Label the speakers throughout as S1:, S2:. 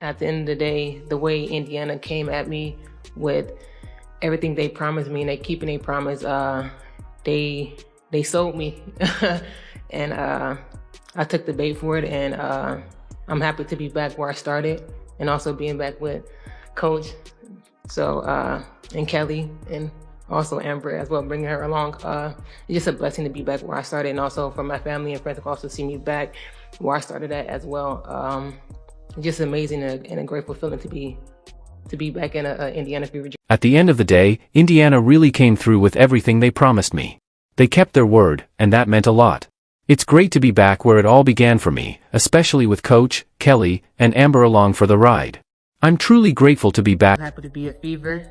S1: At the end of the day, the way Indiana came at me with everything they promised me and they keeping their promise, they sold me. And I took the bait for it, and I'm happy to be back where I started and also being back with Coach, so and Kelly, and also Amber as well, bringing her along. It's just a blessing to be back where I started, and also for my family and friends to also see me back where I started at as well. Just amazing and a grateful feeling to be back in Indiana Fever.
S2: At the end of the day, Indiana really came through with everything they promised me. They kept their word, and that meant a lot. It's great to be back where it all began for me, especially with Coach, Kelly, and Amber along for the ride. I'm truly grateful to be back.
S1: I'm happy to be a Fever.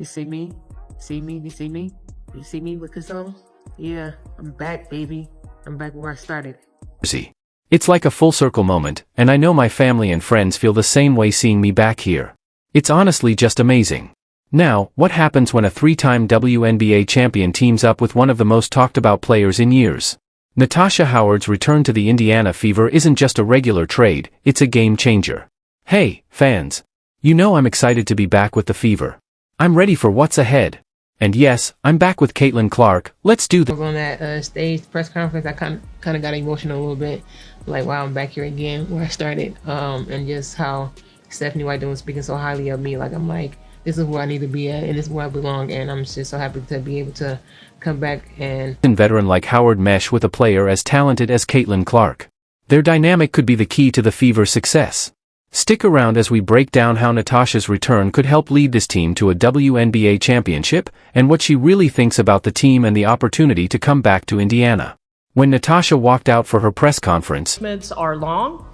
S1: You see me? See me? You see me? You see me with this on? Yeah, I'm back, baby. I'm back where I started.
S2: It's like a full circle moment, and I know my family and friends feel the same way seeing me back here. It's honestly just amazing. Now, what happens when a three-time WNBA champion teams up with one of the most talked about players in years? Natasha Howard's return to the Indiana Fever isn't just a regular trade, it's a game changer. Hey, fans. You know I'm excited to be back with the Fever. I'm ready for what's ahead. And yes, I'm back with Caitlin Clark. Let's do this.
S1: On that stage press conference, I kind of got emotional a little bit. Like, wow, I'm back here again where I started. And just how Stephanie White was speaking so highly of me. Like, I'm like, this is where I need to be at, and this is where I belong. And I'm just so happy to be able to come back and
S2: veteran like Howard mesh with a player as talented as Caitlin Clark. Their dynamic could be the key to the Fever's success. Stick around as we break down how Natasha's return could help lead this team to a WNBA championship, and what she really thinks about the team and the opportunity to come back to Indiana. When Natasha walked out for her press conference,
S3: are long.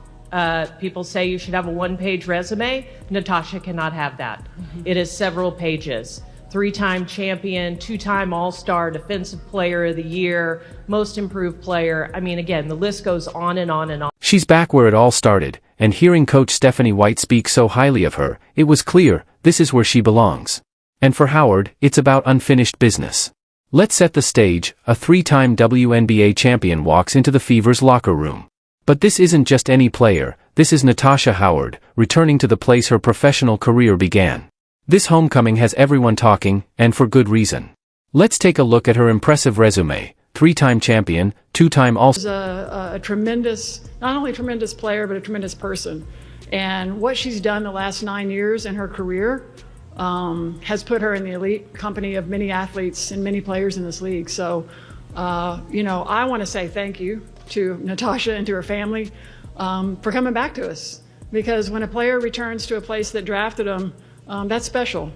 S3: People say you should have a one-page resume. Natasha cannot have that. It is several pages. 3-time champion, 2-time All-Star, Defensive Player of the Year, Most Improved Player. I mean, again, the list goes on and on and on.
S2: She's back where it all started, and hearing Coach Stephanie White speak so highly of her, it was clear, this is where she belongs. And for Howard, it's about unfinished business. Let's set the stage. A 3-time WNBA champion walks into the Fever's locker room. But this isn't just any player, this is Natasha Howard, returning to the place her professional career began. This homecoming has everyone talking, and for good reason. Let's take a look at her impressive resume. 3-time champion, 2-time All-Star.
S4: A tremendous, not only a tremendous player, but a tremendous person. And what she's done the last 9 years in her career has put her in the elite company of many athletes and many players in this league. So, I want to say thank you to Natasha and to her family for coming back to us. Because when a player returns to a place that drafted them, that's special.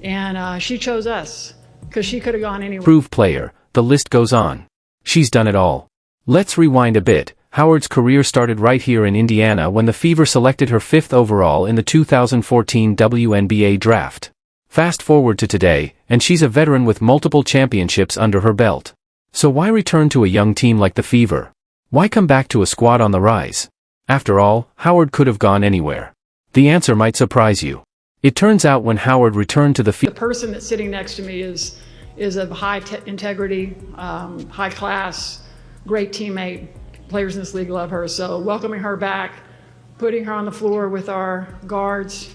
S4: And she chose us because she could have gone anywhere.
S2: Proved player, the list goes on. She's done it all. Let's rewind a bit. Howard's career started right here in Indiana when the Fever selected her 5th overall in the 2014 WNBA draft. Fast forward to today, and she's a veteran with multiple championships under her belt. So why return to a young team like the Fever? Why come back to a squad on the rise? After all, Howard could have gone anywhere. The answer might surprise you. It turns out when Howard returned to the Fever,
S4: the person that's sitting next to me is of high integrity, high class, great teammate. Players in this league love her. So welcoming her back, putting her on the floor with our guards,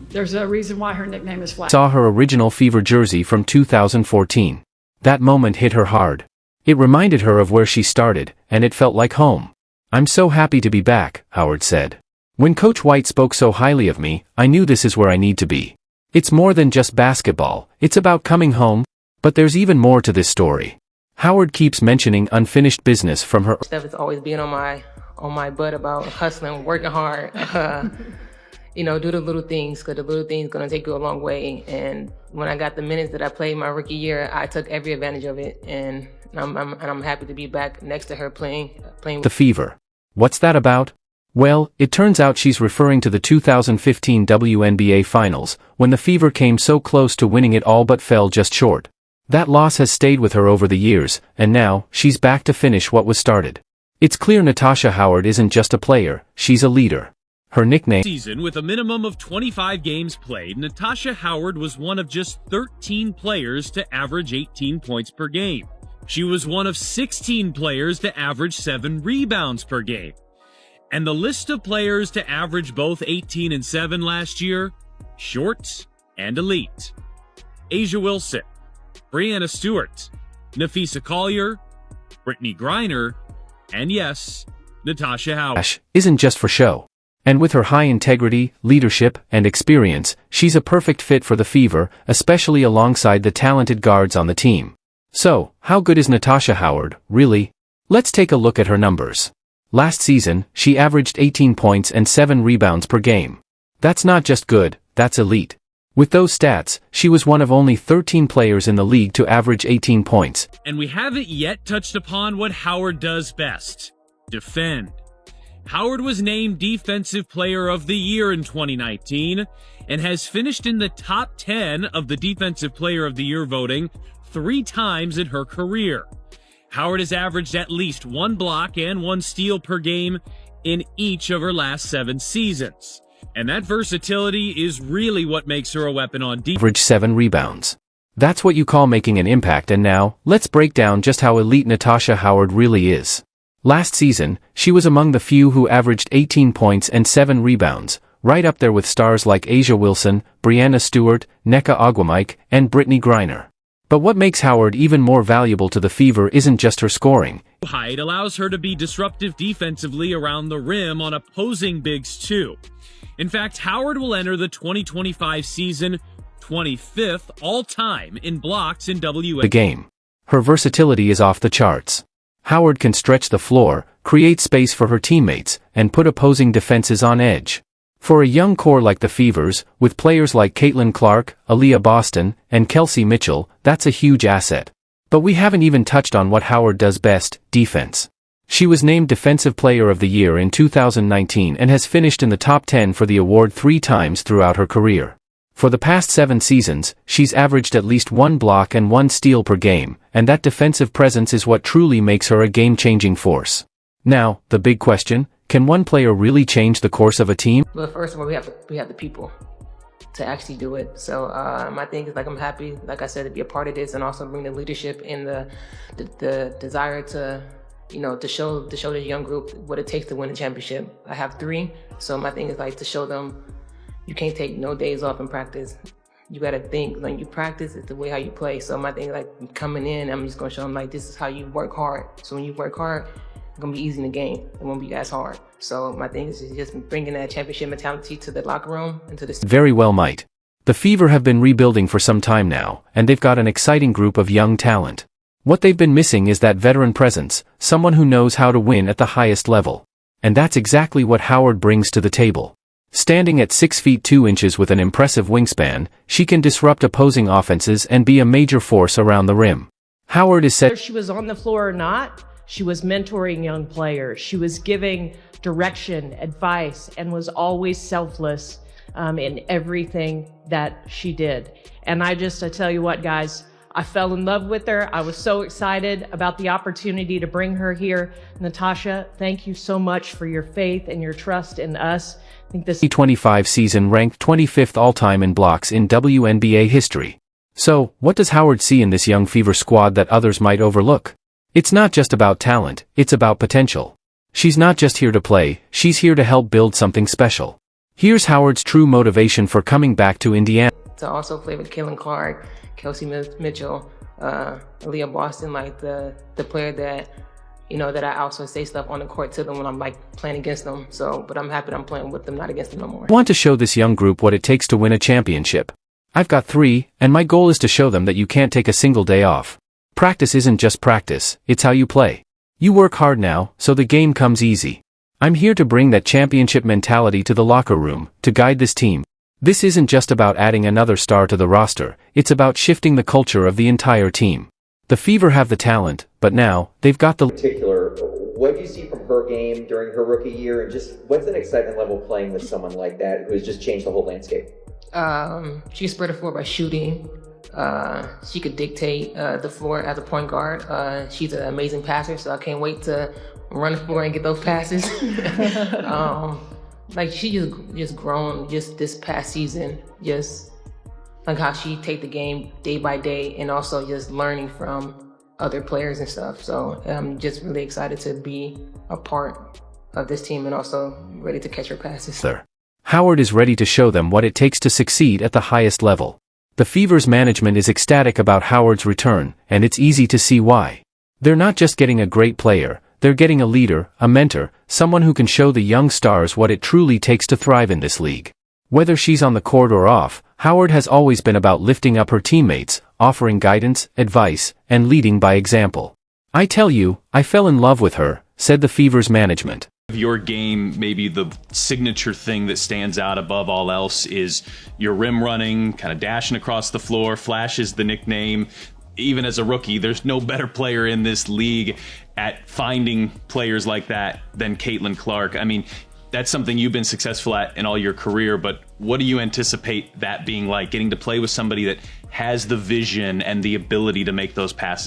S4: there's a reason why her nickname is Flash.
S2: Saw her original Fever jersey from 2014. That moment hit her hard. It reminded her of where she started, and it felt like home. I'm so happy to be back, Howard said. When Coach White spoke so highly of me, I knew this is where I need to be. It's more than just basketball, it's about coming home. But there's even more to this story. Howard keeps mentioning unfinished business from her.
S1: Steph is always being on my butt about hustling, working hard. Do the little things, because the little things gonna take you a long way. And when I got the minutes that I played my rookie year, I took every advantage of it, and I'm happy to be back next to her playing with
S2: the Fever. What's that about? Well, it turns out she's referring to the 2015 WNBA Finals, when the Fever came so close to winning it all but fell just short. That loss has stayed with her over the years, and now, she's back to finish what was started. It's clear Natasha Howard isn't just a player, she's a leader. Her nickname
S5: season with a minimum of 25 games played, Natasha Howard was one of just 13 players to average 18 points per game. She was one of 16 players to average 7 rebounds per game. And the list of players to average both 18 and 7 last year, short and elite. A'ja Wilson, Breanna Stewart, Napheesa Collier, Brittany Griner, and yes, Natasha Howard.
S2: Isn't just for show. And with her high integrity, leadership, and experience, she's a perfect fit for the Fever, especially alongside the talented guards on the team. So, how good is Natasha Howard, really? Let's take a look at her numbers. Last season, she averaged 18 points and 7 rebounds per game. That's not just good, that's elite. With those stats, she was one of only 13 players in the league to average 18 points.
S5: And we haven't yet touched upon what Howard does best: defend. Howard was named Defensive Player of the Year in 2019 and has finished in the top 10 of the Defensive Player of the Year voting 3 times in her career. Howard has averaged at least 1 block and 1 steal per game in each of her last 7 seasons. And that versatility is really what makes her a weapon on defense.
S2: Average 7 rebounds. That's what you call making an impact. And now, let's break down just how elite Natasha Howard really is. Last season, she was among the few who averaged 18 points and 7 rebounds, right up there with stars like A'ja Wilson, Breanna Stewart, Nneka Ogwumike, and Brittany Griner. But what makes Howard even more valuable to the Fever isn't just her scoring.
S5: Height allows her to be disruptive defensively around the rim on opposing bigs too. In fact, Howard will enter the 2025 season 25th all-time in blocks in WNBA.
S2: The game. Her versatility is off the charts. Howard can stretch the floor, create space for her teammates, and put opposing defenses on edge. For a young core like the Fevers, with players like Caitlin Clark, Aaliyah Boston, and Kelsey Mitchell, that's a huge asset. But we haven't even touched on what Howard does best: defense. She was named Defensive Player of the Year in 2019 and has finished in the top 10 for the award 3 times throughout her career. For the past 7 seasons, she's averaged at least 1 block and 1 steal per game, and that defensive presence is what truly makes her a game-changing force. Now, the big question: can one player really change the course of a team?
S1: Well, first of all, we have the people to actually do it. So my thing is, like, I'm happy, like I said, to be a part of this and also bring the leadership and the desire to, you know, to show this young group what it takes to win a championship. I have 3, so my thing is, like, to show them you can't take no days off in practice. You gotta think, like, you practice, it's the way how you play. So my thing, like, coming in, I'm just gonna show them, like, this is how you work hard. So when you work hard, it's gonna be easy in the game. It won't be as hard. So my thing is just bringing that championship mentality to the locker room and to the...
S2: Very well might. The Fever have been rebuilding for some time now, and they've got an exciting group of young talent. What they've been missing is that veteran presence, someone who knows how to win at the highest level. And that's exactly what Howard brings to the table. Standing at 6 feet 2 inches with an impressive wingspan, she can disrupt opposing offenses and be a major force around the rim. Howard is set...
S3: Whether she was on the floor or not, she was mentoring young players. She was giving direction, advice, and was always selfless in everything that she did. And I tell you what, guys, I fell in love with her. I was so excited about the opportunity to bring her here. Natasha, thank you so much for your faith and your trust in us. I think this
S2: 2025 season ranked 25th all-time in blocks in WNBA history. So, what does Howard see in this young Fever squad that others might overlook? It's not just about talent, it's about potential. She's not just here to play, she's here to help build something special. Here's Howard's true motivation for coming back to Indiana.
S1: To also play with Caitlin Clark, Kelsey Mitchell, Aaliyah Boston, like the player that, you know, that I also say stuff on the court to them when I'm, like, playing against them. So, but I'm happy that I'm playing with them, not against them no more.
S2: I want to show this young group what it takes to win a championship. I've got 3, and my goal is to show them that you can't take a single day off. Practice isn't just practice, it's how you play. You work hard now, so the game comes easy. I'm here to bring that championship mentality to the locker room, to guide this team. This isn't just about adding another star to the roster, it's about shifting the culture of the entire team. The Fever have the talent, but now, they've got the...
S6: In particular, what do you see from her game during her rookie year, and just what's an excitement level playing with someone like that who has just changed the whole landscape?
S1: She can spread the floor by shooting. She could dictate the floor as a point guard. She's an amazing passer, so I can't wait to run the floor and get those passes. Like, she just grown just this past season, just like how she take the game day by day and also just learning from other players and stuff. So I'm just really excited to be a part of this team and also ready to catch her passes.
S2: Howard is ready to show them what it takes to succeed at the highest level. The Fever's management is ecstatic about Howard's return, and it's easy to see why. They're not just getting a great player, they're getting a leader, a mentor, someone who can show the young stars what it truly takes to thrive in this league. Whether she's on the court or off, Howard has always been about lifting up her teammates, offering guidance, advice, and leading by example. "I tell you, I fell in love with her," said the Fever's management.
S7: Your game, maybe the signature thing that stands out above all else is your rim running, kind of dashing across the floor. Flash is the nickname. Even as a rookie, there's no better player in this league at finding players like that than Caitlin Clark. I mean, that's something you've been successful at in all your career, but what do you anticipate that being like, getting to play with somebody that has the vision and the ability to make those passes?